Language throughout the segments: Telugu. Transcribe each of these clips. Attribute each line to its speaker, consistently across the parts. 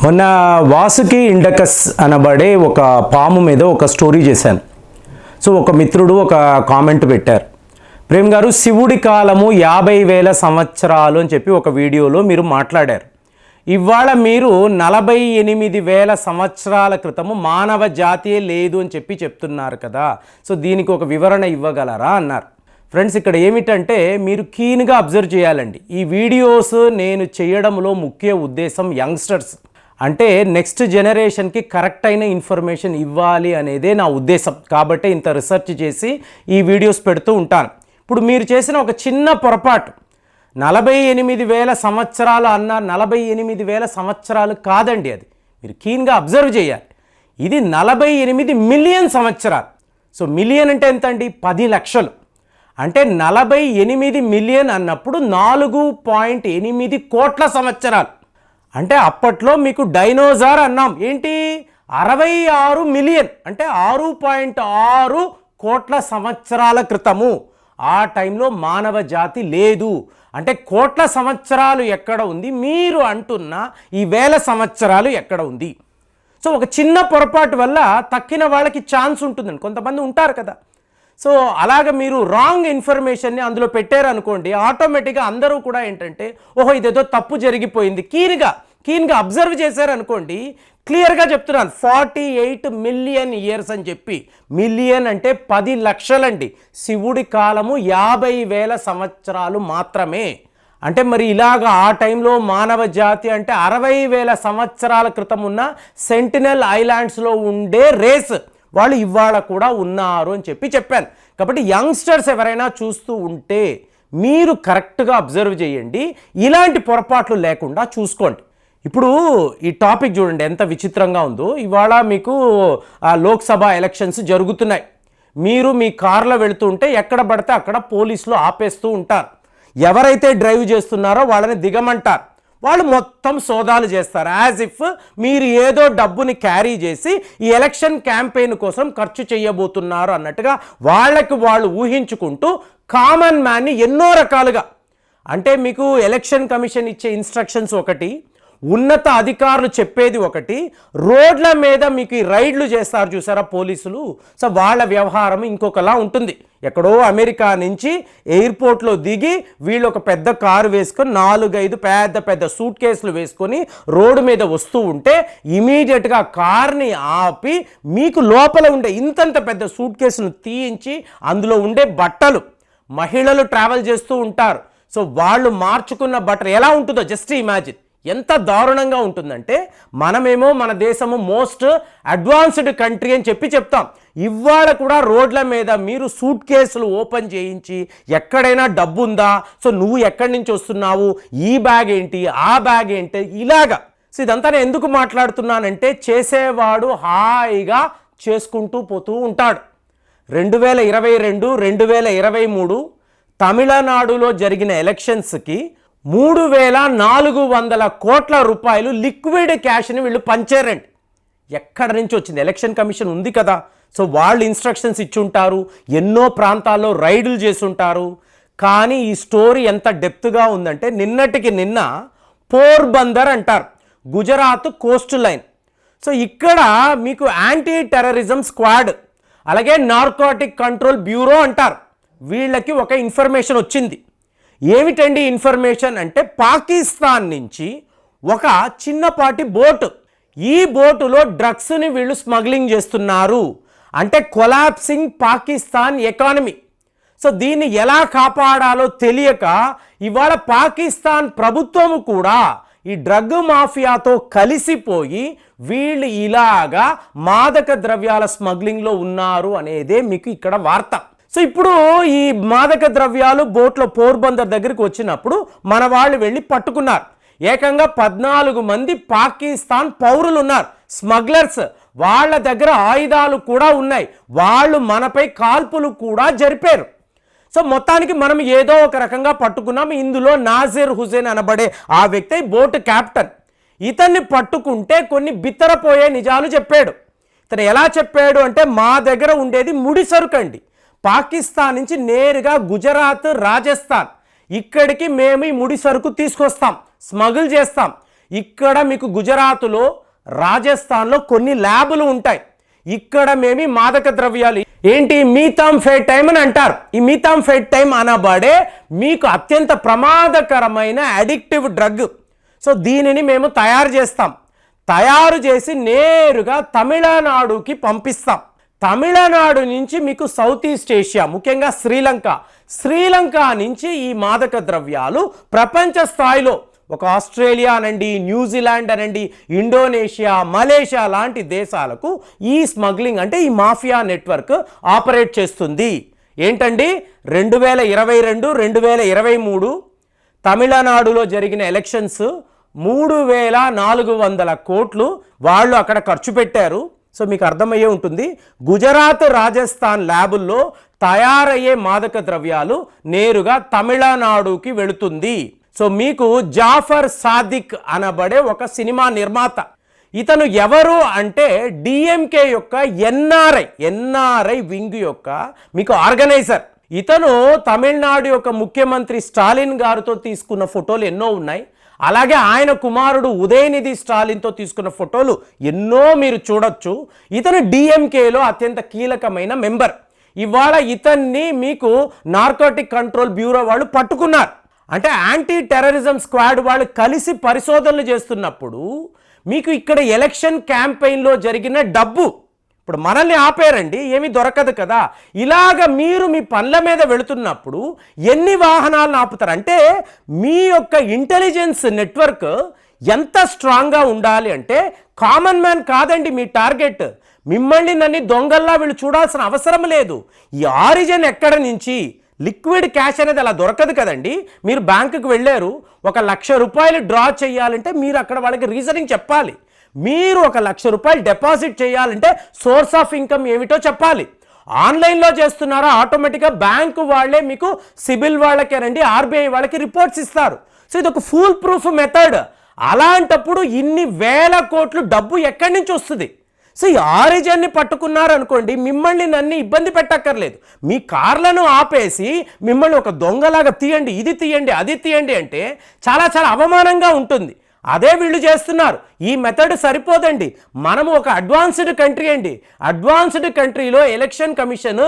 Speaker 1: మొన్న వాసుకి ఇండకస్ అనబడే ఒక పాము మీద ఒక స్టోరీ చేశాను. సో ఒక మిత్రుడు ఒక కామెంట్ పెట్టారు, ప్రేమ్ గారు శివుడి కాలము 50,000 సంవత్సరాలు అని చెప్పి ఒక వీడియోలో మీరు మాట్లాడారు. ఇవాళ మీరు 48,000 సంవత్సరాల క్రితము మానవ జాతియే లేదు అని చెప్పి చెప్తున్నారు కదా, సో దీనికి ఒక వివరణ ఇవ్వగలరా అన్నారు. ఫ్రెండ్స్, ఇక్కడ ఏమిటంటే మీరు కీన్గా అబ్జర్వ్ చేయాలండి. ఈ వీడియోస్ నేను చేయడంలో ముఖ్య ఉద్దేశం యంగ్స్టర్స్ అంటే నెక్స్ట్ జనరేషన్కి కరెక్ట్ అయిన ఇన్ఫర్మేషన్ ఇవ్వాలి అనేదే నా ఉద్దేశం. కాబట్టి ఇంత రీసెర్చ్ చేసి ఈ వీడియోస్ పెడుతూ ఉంటాను. ఇప్పుడు మీరు చేసిన ఒక చిన్న పొరపాటు, 48,000 సంవత్సరాలు అన్న 48,000 సంవత్సరాలు కాదండి, అది మీరు కీన్గా అబ్జర్వ్ చేయాలి. ఇది 48 మిలియన్ సంవత్సరాలు. సో మిలియన్ అంటే ఎంత అండి? 10 లక్షలు. అంటే 48 మిలియన్ అన్నప్పుడు 4.8 కోట్ల సంవత్సరాలు. అంటే అప్పట్లో మీకు డైనోసార్ అన్నాం, ఏంటి 66 మిలియన్ అంటే 6.6 కోట్ల సంవత్సరాల క్రితము. ఆ టైంలో మానవ జాతి లేదు. అంటే కోట్ల సంవత్సరాలు ఎక్కడ ఉంది, మీరు అంటున్న ఈ వేల సంవత్సరాలు ఎక్కడ ఉంది? సో ఒక చిన్న పొరపాటు వల్ల తక్కిన వాళ్ళకి ఛాన్స్ ఉంటుందండి, కొంతమంది ఉంటారు కదా. సో అలాగ మీరు రాంగ్ ఇన్ఫర్మేషన్ని అందులో పెట్టారనుకోండి, ఆటోమేటిక్గా అందరూ కూడా ఏంటంటే ఓహో ఇదేదో తప్పు జరిగిపోయింది, కీన్గా అబ్జర్వ్ చేశారనుకోండి. క్లియర్గా చెప్తున్నాను, 48 మిలియన్ ఇయర్స్ అని చెప్పి. మిలియన్ అంటే 10 లక్షలండి. శివుడి కాలము 50,000 సంవత్సరాలు మాత్రమే. అంటే మరి ఇలాగ ఆ టైంలో మానవ జాతి అంటే 60,000 సంవత్సరాల క్రితం ఉన్న సెంటినల్ ఐలాండ్స్లో ఉండే రేస్ వాళ్ళు ఇవాళ కూడా ఉన్నారు అని చెప్పి చెప్పాను. కాబట్టి యంగ్స్టర్స్ ఎవరైనా చూస్తూ ఉంటే మీరు కరెక్ట్గా అబ్జర్వ్ చేయండి, ఇలాంటి పొరపాట్లు లేకుండా చూసుకోండి. ఇప్పుడు ఈ టాపిక్ చూడండి ఎంత విచిత్రంగా ఉందో. ఇవాళ మీకు లోక్సభ ఎలక్షన్స్ జరుగుతున్నాయి. మీరు మీ కార్లో వెళుతుంటే ఎక్కడ పడితే అక్కడ పోలీసులు ఆపేస్తూ ఉంటారు. ఎవరైతే డ్రైవ్ చేస్తున్నారో వాళ్ళని దిగమంటారు. వాళ్ళు మొత్తం సోదాలు చేస్తారు, యాజ్ ఇఫ్ మీరు ఏదో డబ్బుని క్యారీ చేసి ఈ ఎలక్షన్ క్యాంపెయిన్ కోసం ఖర్చు చేయబోతున్నారు అన్నట్టుగా వాళ్ళకి వాళ్ళు ఊహించుకుంటూ కామన్ మ్యాన్ని ఎన్నో రకాలుగా, అంటే మీకు ఎలక్షన్ కమిషన్ ఇచ్చే ఇన్స్ట్రక్షన్స్ ఒకటి, ఉన్నత అధికారులు చెప్పేది ఒకటి, రోడ్ల మీద మీకు ఈ రైడ్లు చేస్తారు చూసారా పోలీసులు, సో వాళ్ళ వ్యవహారం ఇంకొకలా ఉంటుంది. ఎక్కడో అమెరికా నుంచి ఎయిర్పోర్ట్లో దిగి వీళ్ళు ఒక పెద్ద కారు వేసుకొని 4-5 పెద్ద సూట్ కేసులు వేసుకొని రోడ్డు మీద వస్తూ ఉంటే ఇమీడియట్గా కార్ని ఆపి మీకు లోపల ఉండే ఇంతంత పెద్ద సూట్ కేసును తీయించి అందులో ఉండే బట్టలు, మహిళలు ట్రావెల్ చేస్తూ ఉంటారు, సో వాళ్ళు మార్చుకున్న బట్టలు ఎలా ఉంటుందో జస్ట్ ఇమాజిన్. ఎంత దారుణంగా ఉంటుందంటే మనమేమో మన దేశము మోస్ట్ అడ్వాన్స్డ్ కంట్రీ అని చెప్పి చెప్తాం. ఇవాళ కూడా రోడ్ల మీద మీరు సూట్ కేసులు ఓపెన్ చేయించి ఎక్కడైనా డబ్బు ఉందా, సో నువ్వు ఎక్కడి నుంచి వస్తున్నావు, ఈ బ్యాగ్ ఏంటి, ఆ బ్యాగ్ ఏంటి, ఇలాగా. సో ఇదంతా నేను ఎందుకు మాట్లాడుతున్నానంటే చేసేవాడు హాయిగా చేసుకుంటూ పోతూ ఉంటాడు. 2022, 2023 తమిళనాడులో జరిగిన ఎలక్షన్స్కి 3,400 కోట్ల రూపాయలు లిక్విడ్ క్యాష్ని వీళ్ళు పంచారండి. ఎక్కడి నుంచి వచ్చింది? ఎలక్షన్ కమిషన్ ఉంది కదా, సో వాళ్ళు ఇన్స్ట్రక్షన్స్ ఇచ్చుంటారు, ఎన్నో ప్రాంతాల్లో రైడ్లు చేసుంటారు. కానీ ఈ స్టోరీ ఎంత డెప్త్గా ఉందంటే నిన్నటికి నిన్న పోర్బందర్ అంటారు, గుజరాత్ కోస్ట్ లైన్. సో ఇక్కడ మీకు యాంటీ టెర్రరిజం స్క్వాడ్, అలాగే నార్కోటిక్ కంట్రోల్ బ్యూరో అంటారు, వీళ్ళకి ఒక ఇన్ఫర్మేషన్ వచ్చింది. ఏమిటండి ఇన్ఫర్మేషన్ అంటే పాకిస్తాన్ నుంచి ఒక చిన్నపాటి బోటు, ఈ బోటులో డ్రగ్స్ని వీళ్ళు స్మగ్లింగ్ చేస్తున్నారు. అంటే కొలాప్సింగ్ పాకిస్తాన్ ఎకానమీ. సో దీన్ని ఎలా కాపాడాలో తెలియక ఇవాళ పాకిస్తాన్ ప్రభుత్వము కూడా ఈ డ్రగ్ మాఫియాతో కలిసిపోయి వీళ్ళు ఇలాగా మాదక ద్రవ్యాల స్మగ్లింగ్లో ఉన్నారు అనేదే మీకు ఇక్కడ వార్త. సో ఇప్పుడు ఈ మాదక ద్రవ్యాలు బోట్లో పోర్బందర్ దగ్గరికి వచ్చినప్పుడు మన వాళ్ళు వెళ్ళి పట్టుకున్నారు. ఏకంగా 14 మంది పాకిస్తాన్ పౌరులు ఉన్నారు, స్మగ్లర్స్. వాళ్ళ దగ్గర ఆయుధాలు కూడా ఉన్నాయి, వాళ్ళు మనపై కాల్పులు కూడా జరిపారు. సో మొత్తానికి మనం ఏదో ఒక రకంగా పట్టుకున్నాం. ఇందులో నాజిర్ హుసేన్ అనబడే ఆ వ్యక్తి బోటు క్యాప్టెన్. ఇతన్ని పట్టుకుంటే కొన్ని బిత్తరపోయే నిజాలు చెప్పాడు. ఇతను ఎలా చెప్పాడు అంటే మా దగ్గర ఉండేది ముడి సరుకండి, పాకిస్తాన్ నుంచి నేరుగా గుజరాత్, రాజస్థాన్ ఇక్కడికి మేము ఈ ముడి సరుకు తీసుకొస్తాం, స్మగుల్ చేస్తాం. ఇక్కడ మీకు గుజరాత్లో, రాజస్థాన్లో కొన్ని ల్యాబులు ఉంటాయి. ఇక్కడ మేము మాదక ద్రవ్యాలు ఏంటి మీథాంఫెటైన్ అని అంటారు. ఈ మీథాంఫెటైన్ అనబడే మీకు అత్యంత ప్రమాదకరమైన అడిక్టివ్ డ్రగ్. సో దీనిని మేము తయారు చేస్తాం. తయారు చేసి నేరుగా తమిళనాడుకి పంపిస్తాం. తమిళనాడు నుంచి మీకు సౌత్ ఈస్ట్ ఏషియా, ముఖ్యంగా శ్రీలంక నుంచి ఈ మాదక ద్రవ్యాలు ప్రపంచ స్థాయిలో ఒక ఆస్ట్రేలియా అనండి, న్యూజిలాండ్ అనండి, ఇండోనేషియా, మలేషియా లాంటి దేశాలకు ఈ స్మగ్లింగ్ అంటే ఈ మాఫియా నెట్వర్క్ ఆపరేట్ చేస్తుంది. ఏంటండి 2022, 2023 తమిళనాడులో జరిగిన ఎలక్షన్స్ 3400 కోట్లు వాళ్ళు అక్కడ ఖర్చు పెట్టారు. సో మీకు అర్థమయ్యే ఉంటుంది, గుజరాత్, రాజస్థాన్ ల్యాబుల్లో తయారయ్యే మాదక ద్రవ్యాలు నేరుగా తమిళనాడుకి వెళుతుంది. సో మీకు జాఫర్ సాదిక్ అనబడే ఒక సినిమా నిర్మాత. ఇతను ఎవరు అంటే డిఎంకే యొక్క ఎన్ఆర్ఐ వింగ్ యొక్క మీకు ఆర్గనైజర్. ఇతను తమిళనాడు యొక్క ముఖ్యమంత్రి స్టాలిన్ గారితో తీసుకున్న ఫోటోలు ఎన్నో ఉన్నాయి. అలాగే ఆయన కుమారుడు ఉదయనిధి స్టాలిన్తో తీసుకున్న ఫోటోలు ఎన్నో మీరు చూడొచ్చు. ఇతను డిఎంకేలో అత్యంత కీలకమైన మెంబర్. ఇవాళ ఇతన్ని మీకు నార్కోటిక్ కంట్రోల్ బ్యూరో వాళ్ళు పట్టుకున్నారు. అంటే యాంటీ టెర్రరిజం స్క్వాడ్ వాళ్ళు కలిసి పరిశోధనలు చేస్తున్నప్పుడు మీకు ఇక్కడ ఎలక్షన్ క్యాంపెయిన్లో జరిగిన డబ్బు, ఇప్పుడు మనల్ని ఆపేరండి, ఏమీ దొరకదు కదా. ఇలాగ మీరు మీ పనుల మీద వెళుతున్నప్పుడు ఎన్ని వాహనాలను ఆపుతారు అంటే మీ యొక్క ఇంటెలిజెన్స్ నెట్వర్క్ ఎంత స్ట్రాంగ్గా ఉండాలి అంటే కామన్ మ్యాన్ కాదండి మీ టార్గెట్. మిమ్మల్ని నన్ను దొంగల్లా వీళ్ళు చూడాల్సిన అవసరం లేదు. ఈ ఆరిజిన్ ఎక్కడ నుంచి, లిక్విడ్ క్యాష్ అనేది అలా దొరకదు కదండి. మీరు బ్యాంకుకి వెళ్ళారు, 1,00,000 రూపాయలు డ్రా చేయాలంటే మీరు అక్కడ వాళ్ళకి రీజనింగ్ చెప్పాలి. మీరు 1,00,000 రూపాయలు డిపాజిట్ చేయాలంటే సోర్స్ ఆఫ్ ఇన్కమ్ ఏమిటో చెప్పాలి. ఆన్లైన్లో చేస్తున్నారా ఆటోమేటిక్గా బ్యాంకు వాళ్ళే మీకు సిబిల్ వాళ్ళకేనండి, ఆర్బీఐ వాళ్ళకి రిపోర్ట్స్ ఇస్తారు. సో ఇది ఒక ఫుల్ ప్రూఫ్ మెథడ్. అలాంటప్పుడు ఇన్ని వేల కోట్లు డబ్బు ఎక్కడి నుంచి వస్తుంది? సో ఈ ఆరిజిన్ని పట్టుకున్నారనుకోండి, మిమ్మల్ని నన్ను ఇబ్బంది పెట్టక్కర్లేదు. మీ కార్లను ఆపేసి మిమ్మల్ని ఒక దొంగలాగా తీయండి, ఇది తీయండి, అది తీయండి అంటే చాలా అవమానంగా ఉంటుంది. అదే వీళ్ళు చేస్తున్నారు. ఈ మెథడ్ సరిపోదండి. మనము ఒక అడ్వాన్స్డ్ కంట్రీ అండి. అడ్వాన్స్డ్ కంట్రీలో ఎలక్షన్ కమిషన్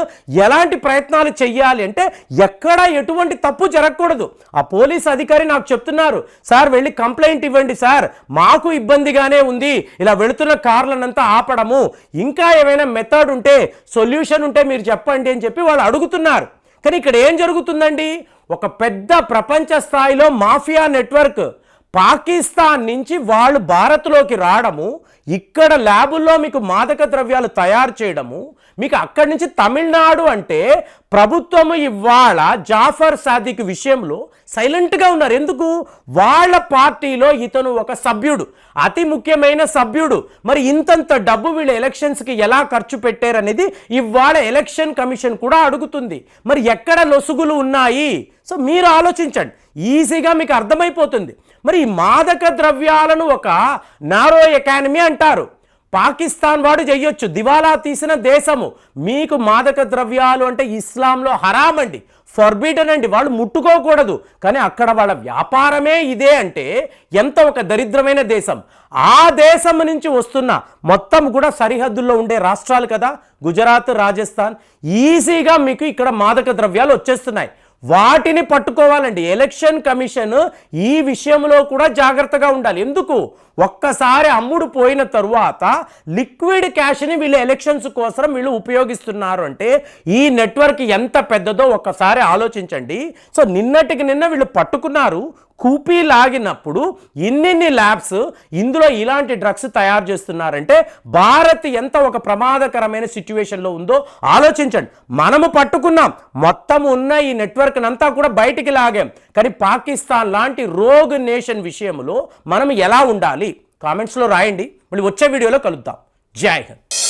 Speaker 1: ఎలాంటి ప్రయత్నాలు చెయ్యాలి అంటే ఎక్కడ ఎటువంటి తప్పు జరగకూడదు. ఆ పోలీస్ అధికారి నాకు చెప్తున్నారు, సార్ వెళ్ళి కంప్లైంట్ ఇవ్వండి సార్, మాకు ఇబ్బందిగానే ఉంది ఇలా వెళుతున్న కార్లనంతా ఆపడము, ఇంకా ఏమైనా మెథడ్ ఉంటే, సొల్యూషన్ ఉంటే మీరు చెప్పండి అని చెప్పి వాళ్ళు అడుగుతున్నారు. కానీ ఇక్కడ ఏం జరుగుతుందండి, ఒక పెద్ద ప్రపంచ స్థాయిలో మాఫియా నెట్వర్క్ పాకిస్తాన్ నుంచి వాళ్ళు భారత్లోకి రావడము, ఇక్కడ ల్యాబుల్లో మీకు మాదక ద్రవ్యాలు తయారు చేయడము, మీకు అక్కడి నుంచి తమిళనాడు అంటే ప్రభుత్వము ఇవాళ జాఫర్ సాదిక్ విషయంలో సైలెంట్గా ఉన్నారు. ఎందుకు? వాళ్ళ పార్టీలో ఇతను ఒక సభ్యుడు, అతి ముఖ్యమైన సభ్యుడు. మరి ఇంతంత డబ్బు వీళ్ళు ఎలక్షన్స్కి ఎలా ఖర్చు పెట్టారనేది ఇవాళ ఎలక్షన్ కమిషన్ కూడా అడుగుతుంది. మరి ఎక్కడ లొసుగులు ఉన్నాయి? సో మీరు ఆలోచించండి, ఈజీగా మీకు అర్థమైపోతుంది. మరి ఈ మాదక ద్రవ్యాలను ఒక నారో ఎకానమీ అంటారు. పాకిస్తాన్ వాడు చెయ్యొచ్చు, దివాలా తీసిన దేశము. మీకు మాదక ద్రవ్యాలు అంటే ఇస్లాంలో హరాం అండి, ఫర్బిడన్ అండి, వాళ్ళు ముట్టుకోకూడదు. కానీ అక్కడ వాళ్ళ వ్యాపారమే ఇదే అంటే ఎంత ఒక దరిద్రమైన దేశం. ఆ దేశం నుంచి వస్తున్న మొత్తం కూడా సరిహద్దుల్లో ఉండే రాష్ట్రాలు కదా గుజరాత్, రాజస్థాన్. ఈజీగా మీకు ఇక్కడ మాదక ద్రవ్యాలు వచ్చేస్తున్నాయి. వాటిని పట్టుకోవాలండి. ఎలక్షన్ కమిషన్ ఈ విషయంలో కూడా జాగ్రత్తగా ఉండాలి. ఎందుకు? ఒక్కసారి అమ్ముడు పోయిన తరువాత లిక్విడ్ క్యాష్ని వీళ్ళు ఎలక్షన్స్ కోసం వీళ్ళు ఉపయోగిస్తున్నారు అంటే ఈ నెట్వర్క్ ఎంత పెద్దదో ఒక్కసారి ఆలోచించండి. సో నిన్నటికి నిన్న వీళ్ళు పట్టుకున్నారు, కూపీ లాగినప్పుడు ఇన్నిన్ని ల్యాబ్స్ ఇందులో ఇలాంటి డ్రగ్స్ తయారు చేస్తున్నారంటే భారత్ ఎంత ఒక ప్రమాదకరమైన సిచ్యువేషన్లో ఉందో ఆలోచించండి. మనము పట్టుకున్నాం, మొత్తం ఉన్న ఈ నెట్వర్క్ అంతా కూడా బయటికి లాగాం. కానీ పాకిస్తాన్ లాంటి రోగ్ నేషన్ విషయంలో మనం ఎలా ఉండాలి? కామెంట్స్లో రాయండి. మళ్ళీ వచ్చే వీడియోలో కలుద్దాం. జై హింద్.